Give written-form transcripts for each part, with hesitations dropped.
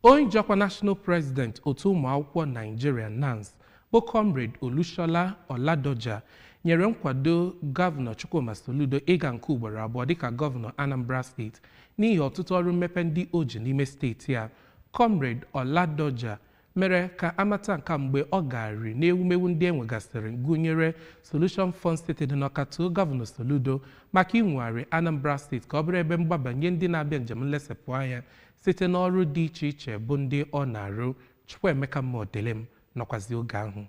onye jọkwa National President otu ụmụ akwụkwọ Nigeria NANS bụ Comrade Olushola Oladoja nyere nkwado gọvanọ Chukwuma Soludo ịga nke ugboro abụọ dịka gọvanọ Anambra steeti n'ihi ọtụtụ ọrụ mmepe ndị o ji n'ime steeti a. Comrade Oladoja mere ka amata nke mgbe ọ garị n'ewumewu ndị enwegasịrị gụnyere Solution Fund steeti dị n'Ọkatụ gọvanọ Soludo maka inwegharị Anambra steeti ka ọ bụrụ ebe mgbabanye ndị na-abịa njem nlesapụ anya site n'ọrụ dị iche iche bụ ndị ọ na-arụ. Chukwuemeka Modelem nọkwazi oge ahụ.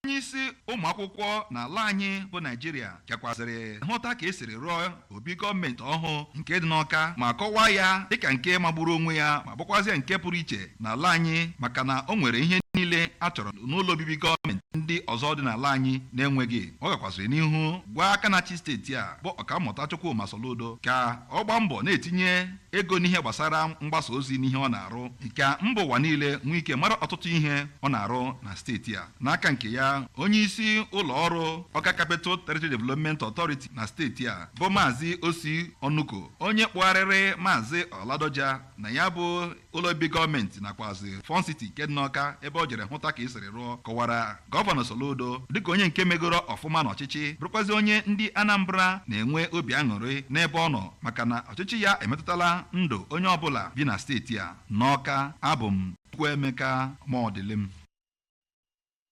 Onyeisi ụmụ akwụkwọ n'ala anyị bụ Naịjirịa kekwazịrị nghọta ka esiri rụọ obi gọọmenti ọhụụ nke dị n'Ọka ma kọwaa ya dịka nke magburu onwe ya ma bụkwazie nke pụrụ iche n'ala anyị maka na o nwere ihe niile a chọrọ n'ụlọ obibi gọọmenti ndị ọzọ dị n'ala anyị na-enweghị. Ọ gakwazịrị n'ihu gwa aka na-achị steeti a bụ ọkammụta Chukwuma Soludo ka ọ gbaa mbọ na-etinye ego n'ihe gbasara mgbasa ozi n'ihe ọ na-arụ ka mba ụwa niile nwee ike mara ọtụtụ ihe ọ na-arụ na steeti a. N'aka nke ya, onyeisi ụlọ ọrụ Ọka Capital Territory Development Authority na steeti a bụ Maazị Osi Onuko, onye kpụgharịrị Maazị Oladoja na ya bụ ụlọ obibi gọọmenti nakwazi Fọn City nke dị n'Ọka ebe ọ jere hụta ka esiri rụọ, kọwara gọvanọ Soludo dịka onye nke megoro ọfụma n'ọchịchị bụrụkwazi onye ndị Anambra na-enwe obi aṅụrị n'ebe ọ nọ maka na ọchịchị ya emetụtala ndụ onye ọbụla bi na steeti a. N'Ọka, abụ m Chukwuemeka Modelem.